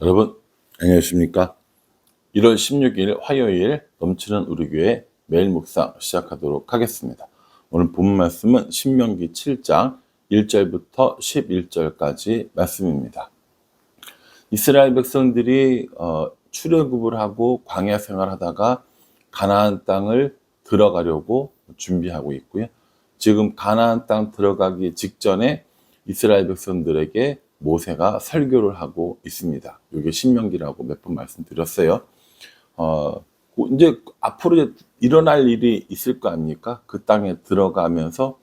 여러분 안녕하십니까? 1월 16일 화요일 넘치는 우리 교회 매일 묵상 시작하도록 하겠습니다. 오늘 본문 말씀은 신명기 7장 1절부터 11절까지 말씀입니다. 이스라엘 백성들이 출애굽을 하고 광야 생활하다가 가나안 땅을 들어가려고 준비하고 있고요. 지금 가나안 땅 들어가기 직전에 이스라엘 백성들에게 모세가 설교를 하고 있습니다. 이게 신명기라고 몇 번 말씀드렸어요. 이제 앞으로 일어날 일이 있을 거 아닙니까? 그 땅에 들어가면서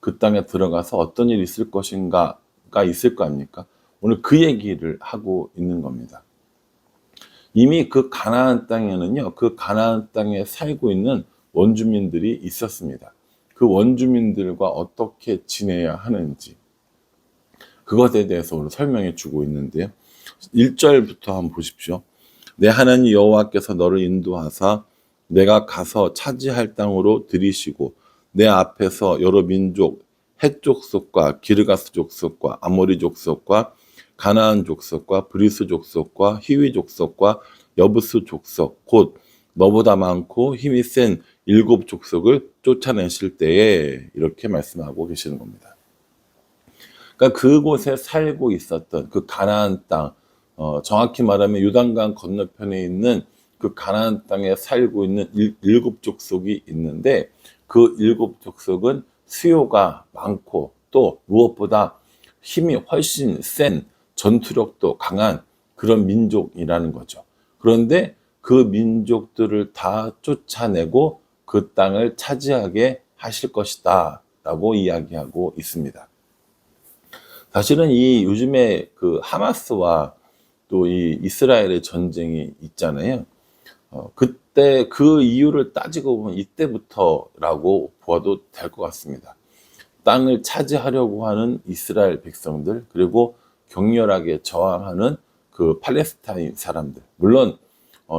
그 땅에 들어가서 어떤 일이 있을 것인가가 있을 거 아닙니까? 오늘 그 얘기를 하고 있는 겁니다. 이미 그 가나안 땅에는요, 그 가나안 땅에 살고 있는 원주민들이 있었습니다. 그 원주민들과 어떻게 지내야 하는지, 그것에 대해서 오늘 설명해 주고 있는데요. 1절부터 한번 보십시오. 내 하나님 여호와께서 너를 인도하사 내가 가서 차지할 땅으로 들이시고 내 앞에서 여러 민족, 헷 족속과 기르가스 족속과 아모리 족속과 가나안 족속과 브리스 족속과 히위 족속과 여부스 족속, 곧 너보다 많고 힘이 센 7 족속을 쫓아내실 때에, 이렇게 말씀하고 계시는 겁니다. 그러니까 그곳에 살고 있었던 그 가나안 땅, 정확히 말하면 요단강 건너편에 있는 그 가나안 땅에 살고 있는 7 족속이 있는데, 그 7 족속은 수요가 많고 또 무엇보다 힘이 훨씬 센, 전투력도 강한 그런 민족이라는 거죠. 그런데 그 민족들을 다 쫓아내고 그 땅을 차지하게 하실 것이다 라고 이야기하고 있습니다. 사실은 이 요즘에 그 하마스와 또 이 이스라엘의 전쟁이 있잖아요. 그때 그 이유를 따지고 보면 이때부터라고 보아도 될 것 같습니다. 땅을 차지하려고 하는 이스라엘 백성들, 그리고 격렬하게 저항하는 그 팔레스타인 사람들. 물론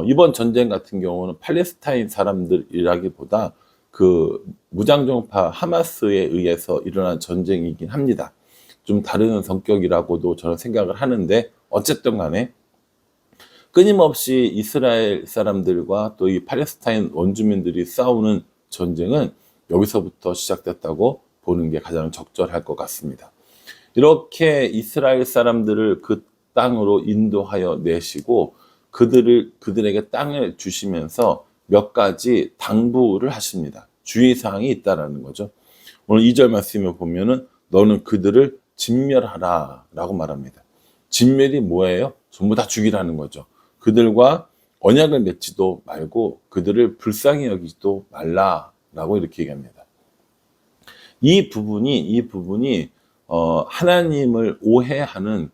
이번 전쟁 같은 경우는 팔레스타인 사람들이라기보다 그 무장정파 하마스에 의해서 일어난 전쟁이긴 합니다. 좀 다른 성격이라고도 저는 생각을 하는데, 어쨌든 간에 끊임없이 이스라엘 사람들과 또 이 팔레스타인 원주민들이 싸우는 전쟁은 여기서부터 시작됐다고 보는 게 가장 적절할 것 같습니다. 이렇게 이스라엘 사람들을 그 땅으로 인도하여 내시고 그들에게 땅을 주시면서 몇 가지 당부를 하십니다. 주의사항이 있다라는 거죠. 오늘 2절 말씀에 보면은 너는 그들을 진멸하라 라고 말합니다. 진멸이 뭐예요? 전부 다 죽이라는 거죠. 그들과 언약을 맺지도 말고 그들을 불쌍히 여기지도 말라라고 이렇게 얘기합니다. 이 부분이 하나님을 오해하는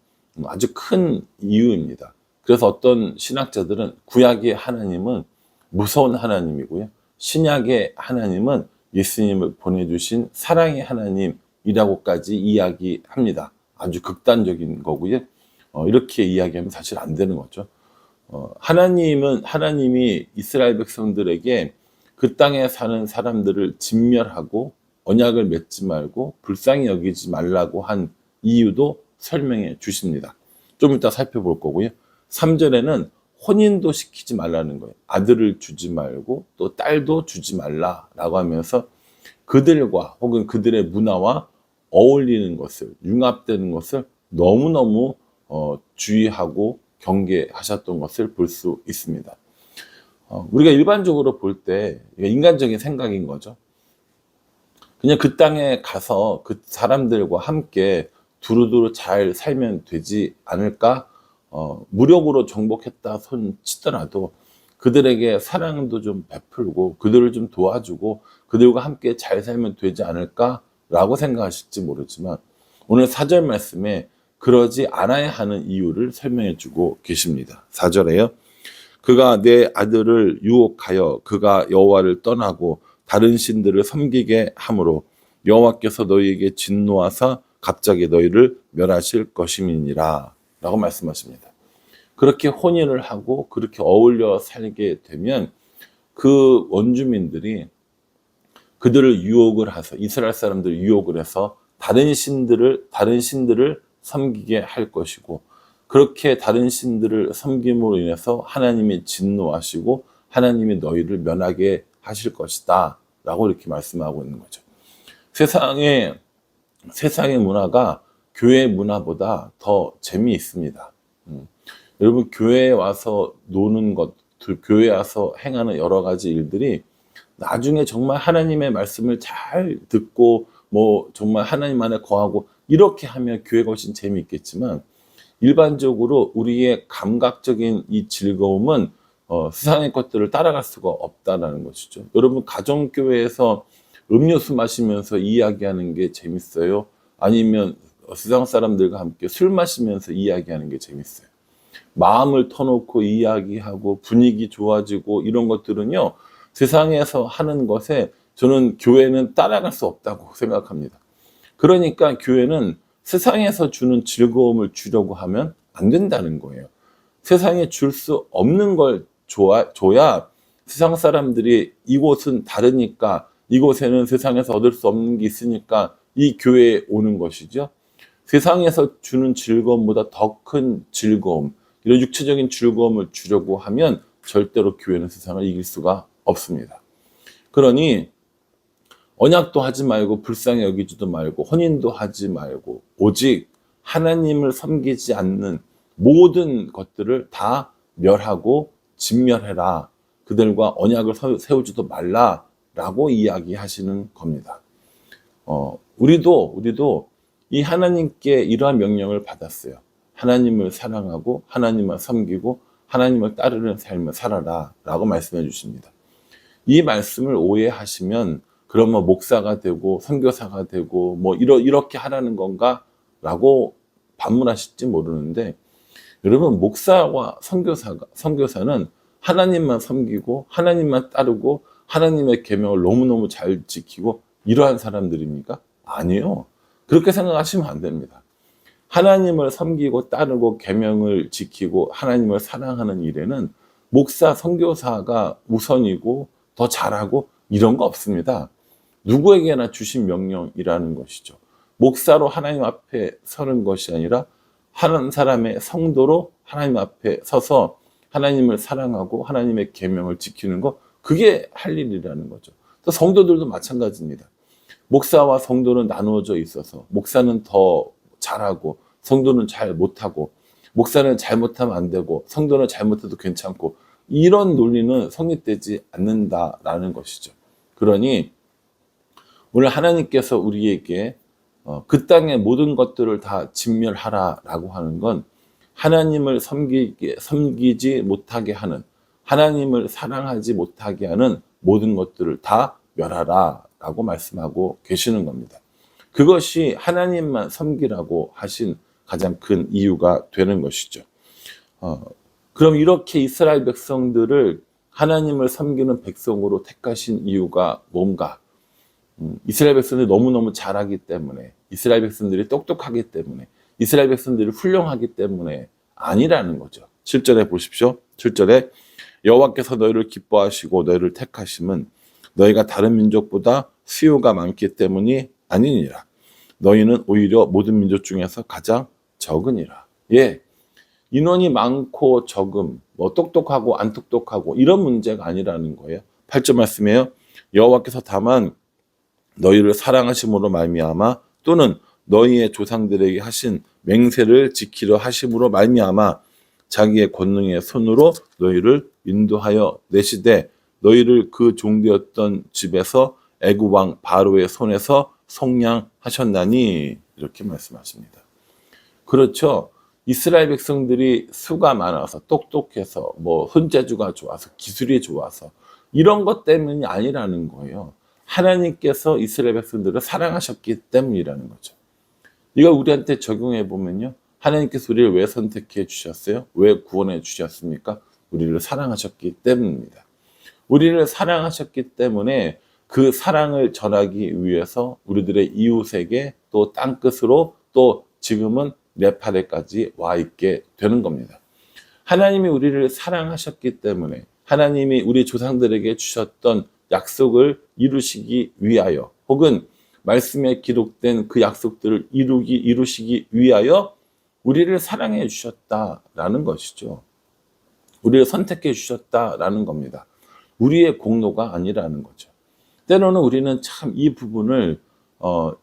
아주 큰 이유입니다. 그래서 어떤 신학자들은 구약의 하나님은 무서운 하나님이고요, 신약의 하나님은 예수님을 보내주신 사랑의 하나님이라고까지 이야기합니다. 아주 극단적인 거고요. 이렇게 이야기하면 사실 안 되는 거죠. 하나님이 이스라엘 백성들에게 그 땅에 사는 사람들을 진멸하고 언약을 맺지 말고 불쌍히 여기지 말라고 한 이유도 설명해 주십니다. 좀 이따 살펴볼 거고요. 3절에는 혼인도 시키지 말라는 거예요. 아들을 주지 말고 또 딸도 주지 말라라고 하면서 그들과 혹은 그들의 문화와 어울리는 것을, 융합되는 것을 너무너무 주의하고 경계하셨던 것을 볼 수 있습니다. 우리가 일반적으로 볼 때 인간적인 생각인 거죠. 그냥 그 땅에 가서 그 사람들과 함께 두루두루 잘 살면 되지 않을까? 무력으로 정복했다 손 치더라도 그들에게 사랑도 좀 베풀고 그들을 좀 도와주고 그들과 함께 잘 살면 되지 않을까라고 생각하실지 모르지만, 오늘 4절 말씀에 그러지 않아야 하는 이유를 설명해 주고 계십니다. 4절에요. 그가 내 아들을 유혹하여 그가 여호와를 떠나고 다른 신들을 섬기게 함으로 여호와께서 너희에게 진노하사 갑자기 너희를 멸하실 것임이니라 라고 말씀하십니다. 그렇게 혼인을 하고 그렇게 어울려 살게 되면 그 원주민들이 그들을 유혹을 해서, 이스라엘 사람들을 유혹을 해서 다른 신들을 섬기게 할 것이고, 그렇게 다른 신들을 섬김으로 인해서 하나님이 진노하시고 하나님이 너희를 면하게 하실 것이다 라고 이렇게 말씀하고 있는 거죠. 세상의 문화가 교회 문화보다 더 재미있습니다. 여러분, 교회에 와서 노는 것, 교회에 와서 행하는 여러 가지 일들이 나중에 정말 하나님의 말씀을 잘 듣고 뭐 정말 하나님 안에 거하고 이렇게 하면 교회가 훨씬 재미있겠지만, 일반적으로 우리의 감각적인 이 즐거움은 세상의 것들을 따라갈 수가 없다는 것이죠. 여러분, 가정교회에서 음료수 마시면서 이야기하는 게 재밌어요? 아니면 세상 사람들과 함께 술 마시면서 이야기하는 게 재밌어요? 마음을 터놓고 이야기하고 분위기 좋아지고 이런 것들은요, 세상에서 하는 것에 저는 교회는 따라갈 수 없다고 생각합니다. 그러니까 교회는 세상에서 주는 즐거움을 주려고 하면 안 된다는 거예요. 세상에 줄 수 없는 걸 줘야 세상 사람들이 이곳은 다르니까, 이곳에는 세상에서 얻을 수 없는 게 있으니까 이 교회에 오는 것이죠. 세상에서 주는 즐거움보다 더 큰 즐거움, 이런 육체적인 즐거움을 주려고 하면 절대로 교회는 세상을 이길 수가 없습니다. 그러니 언약도 하지 말고 불쌍히 여기지도 말고 혼인도 하지 말고 오직 하나님을 섬기지 않는 모든 것들을 다 멸하고 진멸해라. 그들과 언약을 세우지도 말라라고 이야기하시는 겁니다. 우리도 이 하나님께 이러한 명령을 받았어요. 하나님을 사랑하고 하나님을 섬기고 하나님을 따르는 삶을 살아라 라고 말씀해 주십니다. 이 말씀을 오해하시면 그러면 목사가 되고 선교사가 되고 뭐 이렇게 하라는 건가 라고 반문하실지 모르는데, 여러분, 목사와 선교사는 하나님만 섬기고 하나님만 따르고 하나님의 계명을 너무너무 잘 지키고 이러한 사람들입니까? 아니요. 그렇게 생각하시면 안 됩니다. 하나님을 섬기고 따르고 계명을 지키고 하나님을 사랑하는 일에는 목사, 선교사가 우선이고 더 잘하고 이런 거 없습니다. 누구에게나 주신 명령이라는 것이죠. 목사로 하나님 앞에 서는 것이 아니라 한 사람의 성도로 하나님 앞에 서서 하나님을 사랑하고 하나님의 계명을 지키는 거, 그게 할 일이라는 거죠. 또 성도들도 마찬가지입니다. 목사와 성도는 나누어져 있어서 목사는 더 잘하고 성도는 잘 못하고, 목사는 잘못하면 안 되고 성도는 잘못해도 괜찮고, 이런 논리는 성립되지 않는다라는 것이죠. 그러니 오늘 하나님께서 우리에게 그 땅의 모든 것들을 다 진멸하라라고 하는 건 하나님을 섬기지 못하게 하는, 하나님을 사랑하지 못하게 하는 모든 것들을 다 멸하라라고 말씀하고 계시는 겁니다. 그것이 하나님만 섬기라고 하신 가장 큰 이유가 되는 것이죠. 그럼 이렇게 이스라엘 백성들을 하나님을 섬기는 백성으로 택하신 이유가 뭔가? 이스라엘 백성들이 너무너무 잘하기 때문에, 이스라엘 백성들이 똑똑하기 때문에, 이스라엘 백성들이 훌륭하기 때문에 아니라는 거죠. 7절에 보십시오. 7절에 여호와께서 너희를 기뻐하시고 너희를 택하심은 너희가 다른 민족보다 수요가 많기 때문이 아니니라. 너희는 오히려 모든 민족 중에서 가장 적으니라. 예, 인원이 많고 적음, 뭐 똑똑하고 안 똑똑하고 이런 문제가 아니라는 거예요. 8절 말씀이에요. 여호와께서 다만 너희를 사랑하심으로 말미암아 또는 너희의 조상들에게 하신 맹세를 지키려 하심으로 말미암아 자기의 권능의 손으로 너희를 인도하여 내시되 너희를 그 종되었던 집에서 애굽 왕 바로의 손에서 속량하셨나니, 이렇게 말씀하십니다. 그렇죠. 이스라엘 백성들이 수가 많아서 똑똑해서 뭐 손재주가 좋아서 기술이 좋아서 이런 것 때문이 아니라는 거예요. 하나님께서 이스라엘 백성들을 사랑하셨기 때문이라는 거죠. 이거 우리한테 적용해 보면요, 하나님께서 우리를 왜 선택해 주셨어요? 왜 구원해 주셨습니까? 우리를 사랑하셨기 때문입니다. 우리를 사랑하셨기 때문에 그 사랑을 전하기 위해서 우리들의 이웃에게 또 땅끝으로 또 지금은 네팔에까지 와 있게 되는 겁니다. 하나님이 우리를 사랑하셨기 때문에 하나님이 우리 조상들에게 주셨던 약속을 이루시기 위하여, 혹은 말씀에 기록된 그 약속들을 이루시기 위하여 우리를 사랑해 주셨다라는 것이죠. 우리를 선택해 주셨다라는 겁니다. 우리의 공로가 아니라는 거죠. 때로는 우리는 참 이 부분을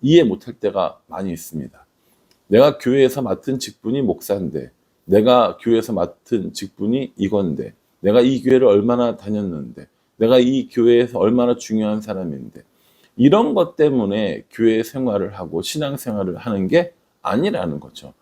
이해 못할 때가 많이 있습니다. 내가 교회에서 맡은 직분이 목사인데, 내가 교회에서 맡은 직분이 이건데, 내가 이 교회를 얼마나 다녔는데, 내가 이 교회에서 얼마나 중요한 사람인데, 이런 것 때문에 교회 생활을 하고 신앙 생활을 하는 게 아니라는 거죠.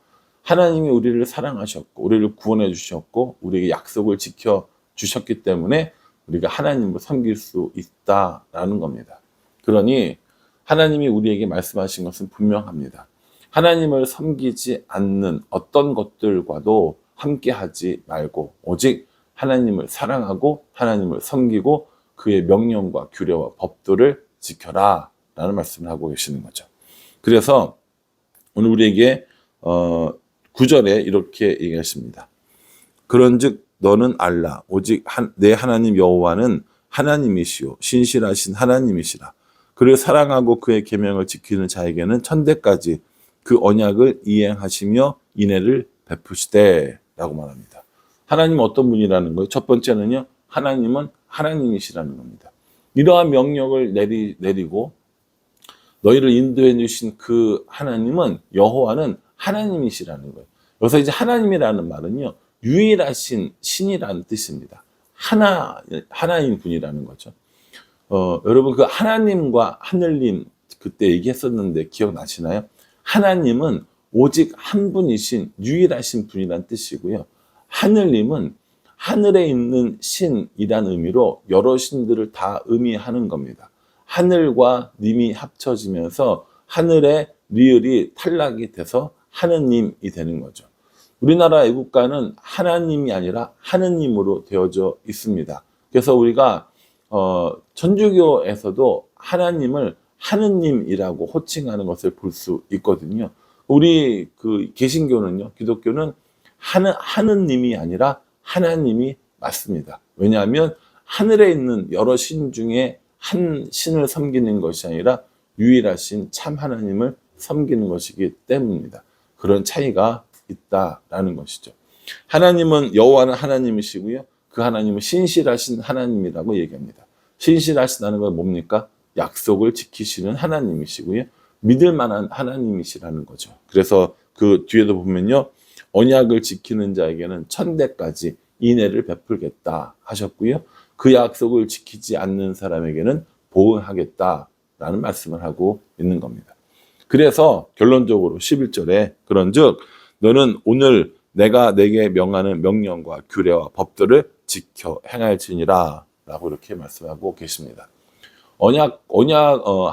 하나님이 우리를 사랑하셨고, 우리를 구원해 주셨고, 우리에게 약속을 지켜 주셨기 때문에 우리가 하나님을 섬길 수 있다라는 겁니다. 그러니 하나님이 우리에게 말씀하신 것은 분명합니다. 하나님을 섬기지 않는 어떤 것들과도 함께하지 말고 오직 하나님을 사랑하고 하나님을 섬기고 그의 명령과 규례와 법도를 지켜라 라는 말씀을 하고 계시는 거죠. 그래서 오늘 우리에게 9절에 이렇게 얘기하십니다. 그런즉 너는 알라 오직 내 하나님 여호와는 하나님이시요 신실하신 하나님이시라. 그를 사랑하고 그의 계명을 지키는 자에게는 천대까지 그 언약을 이행하시며 인애를 베푸시되 라고 말합니다. 하나님은 어떤 분이라는 거예요? 첫 번째는요, 하나님은 하나님이시라는 겁니다. 이러한 명령을 내리고 너희를 인도해 주신 그 하나님은 여호와는 하나님이시라는 거예요. 여기서 이제 하나님이라는 말은요, 유일하신 신이라는 뜻입니다. 하나인 분이라는 거죠. 여러분 그 하나님과 하늘님 그때 얘기했었는데 기억나시나요? 하나님은 오직 한 분이신 유일하신 분이란 뜻이고요. 하늘님은 하늘에 있는 신이란 의미로 여러 신들을 다 의미하는 겁니다. 하늘과 님이 합쳐지면서 하늘의 리을이 탈락이 돼서 하느님이 되는 거죠. 우리나라 애국가는 하나님이 아니라 하느님으로 되어져 있습니다. 그래서 우리가 천주교에서도 하나님을 하느님이라고 호칭하는 것을 볼 수 있거든요. 우리 그 개신교는요, 기독교는 하느님이 아니라 하나님이 맞습니다. 왜냐하면 하늘에 있는 여러 신 중에 한 신을 섬기는 것이 아니라 유일하신 참 하나님을 섬기는 것이기 때문입니다. 그런 차이가 있다라는 것이죠. 하나님은 여호와는 하나님이시고요. 그 하나님은 신실하신 하나님이라고 얘기합니다. 신실하시다는 건 뭡니까? 약속을 지키시는 하나님이시고요. 믿을 만한 하나님이시라는 거죠. 그래서 그 뒤에도 보면요. 언약을 지키는 자에게는 천대까지 인애를 베풀겠다 하셨고요. 그 약속을 지키지 않는 사람에게는 보응하겠다라는 말씀을 하고 있는 겁니다. 그래서 결론적으로 11절에 그런즉 너는 오늘 내가 내게 명하는 명령과 규례와 법들을 지켜 행할지니라 라고 이렇게 말씀하고 계십니다.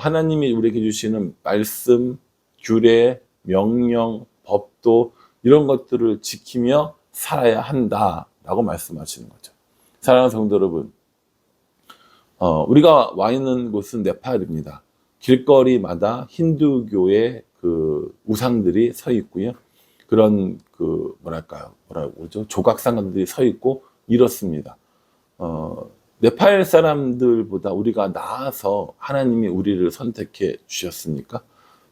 하나님이 우리에게 주시는 말씀, 규례, 명령, 법도 이런 것들을 지키며 살아야 한다라고 말씀하시는 거죠. 사랑하는 성도 여러분, 우리가 와 있는 곳은 네팔입니다. 길거리마다 힌두교의 그 우상들이 서 있고요. 그런 그 뭐라고 조각상들이 서 있고 이렇습니다. 네팔 사람들보다 우리가 나아서 하나님이 우리를 선택해 주셨습니까?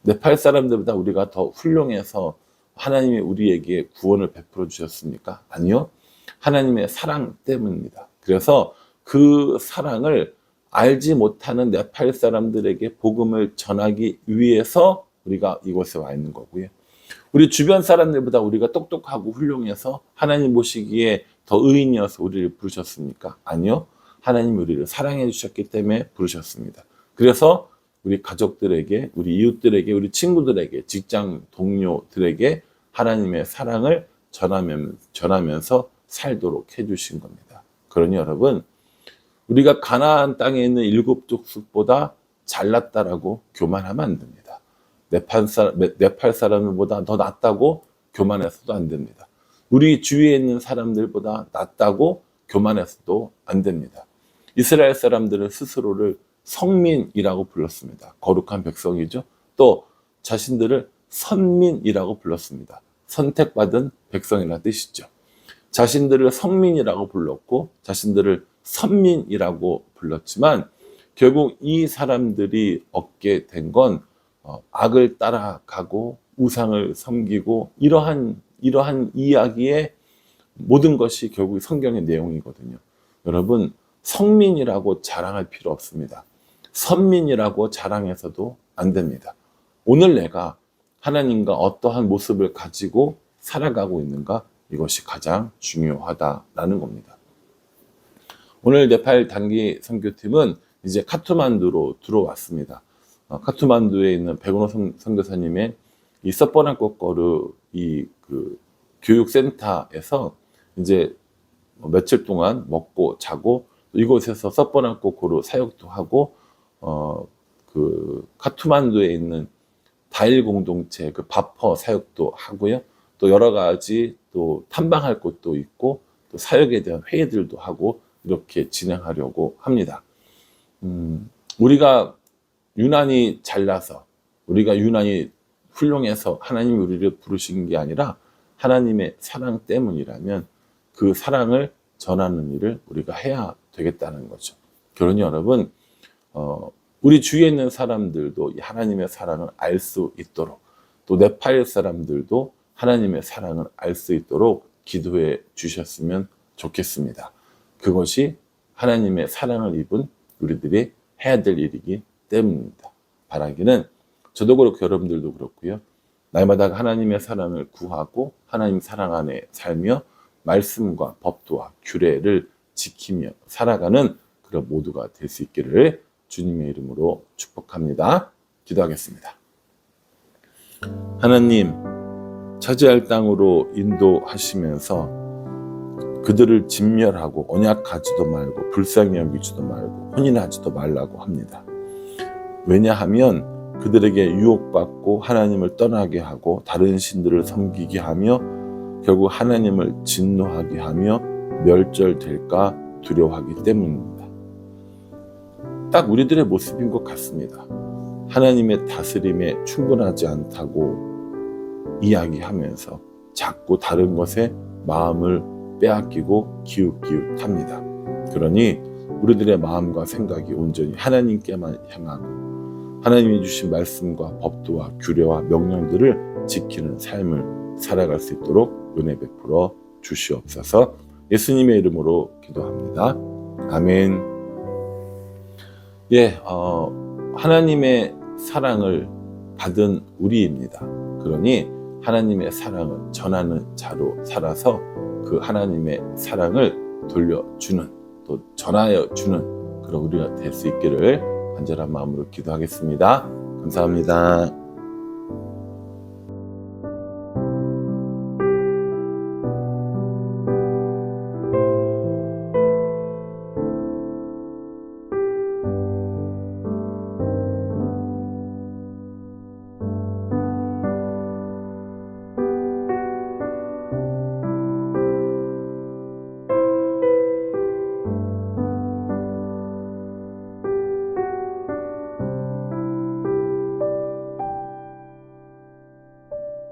네팔 사람들보다 우리가 더 훌륭해서 하나님이 우리에게 구원을 베풀어 주셨습니까? 아니요. 하나님의 사랑 때문입니다. 그래서 그 사랑을 알지 못하는 네팔 사람들에게 복음을 전하기 위해서 우리가 이곳에 와 있는 거고요. 우리 주변 사람들보다 우리가 똑똑하고 훌륭해서 하나님 보시기에 더 의인이어서 우리를 부르셨습니까? 아니요. 하나님이 우리를 사랑해 주셨기 때문에 부르셨습니다. 그래서 우리 가족들에게, 우리 이웃들에게, 우리 친구들에게, 직장 동료들에게 하나님의 사랑을 전하면서 살도록 해주신 겁니다. 그러니 여러분, 우리가 가나안 땅에 있는 7 족속보다 잘났다라고 교만하면 안 됩니다. 네팔 사람들보다 더 낫다고 교만해서도 안 됩니다. 우리 주위에 있는 사람들보다 낫다고 교만해서도 안 됩니다. 이스라엘 사람들은 스스로를 성민이라고 불렀습니다. 거룩한 백성이죠. 또 자신들을 선민이라고 불렀습니다. 선택받은 백성이라는 뜻이죠. 자신들을 성민이라고 불렀고 자신들을 선민이라고 불렀지만 결국 이 사람들이 얻게 된 건 악을 따라가고 우상을 섬기고 이러한 이러한 이야기의 모든 것이 결국 성경의 내용이거든요. 여러분, 성민이라고 자랑할 필요 없습니다. 선민이라고 자랑해서도 안 됩니다. 오늘 내가 하나님과 어떠한 모습을 가지고 살아가고 있는가, 이것이 가장 중요하다라는 겁니다. 오늘 네팔 단기 선교팀은 이제 카트만두로 들어왔습니다. 카트만두에 있는 백은호 선교사님의 이 서퍼난꼬꼬르 그 교육센터에서 이제 며칠 동안 먹고 자고, 이곳에서 서퍼난꼬꼬르 사역도 하고, 그 카트만두에 있는 다일 공동체 그 바퍼 사역도 하고요. 또 여러 가지 또 탐방할 곳도 있고, 또 사역에 대한 회의들도 하고, 이렇게 진행하려고 합니다. 우리가 유난히 잘나서, 우리가 유난히 훌륭해서 하나님이 우리를 부르신 게 아니라 하나님의 사랑 때문이라면 그 사랑을 전하는 일을 우리가 해야 되겠다는 거죠. 그러니 여러분, 우리 주위에 있는 사람들도 하나님의 사랑을 알 수 있도록, 또 네팔 사람들도 하나님의 사랑을 알 수 있도록 기도해 주셨으면 좋겠습니다. 그것이 하나님의 사랑을 입은 우리들이 해야 될 일이기 때문입니다. 바라기는 저도 그렇고 여러분들도 그렇고요. 날마다 하나님의 사랑을 구하고 하나님 사랑 안에 살며 말씀과 법도와 규례를 지키며 살아가는 그런 모두가 될 수 있기를 주님의 이름으로 축복합니다. 기도하겠습니다. 하나님, 차지할 땅으로 인도하시면서 그들을 진멸하고 언약하지도 말고 불쌍히 여기지도 말고 혼인하지도 말라고 합니다. 왜냐하면 그들에게 유혹받고 하나님을 떠나게 하고 다른 신들을 섬기게 하며 결국 하나님을 진노하게 하며 멸절될까 두려워하기 때문입니다. 딱 우리들의 모습인 것 같습니다. 하나님의 다스림에 충분하지 않다고 이야기하면서 자꾸 다른 것에 마음을 빼앗기고 기웃기웃합니다. 그러니 우리들의 마음과 생각이 온전히 하나님께만 향하고 하나님이 주신 말씀과 법도와 규례와 명령들을 지키는 삶을 살아갈 수 있도록 은혜 베풀어 주시옵소서. 예수님의 이름으로 기도합니다. 아멘. 하나님의 사랑을 받은 우리입니다. 그러니 하나님의 사랑을 전하는 자로 살아서 그 하나님의 사랑을 돌려주는, 또 전하여 주는 그런 우리가 될 수 있기를 간절한 마음으로 기도하겠습니다. 감사합니다.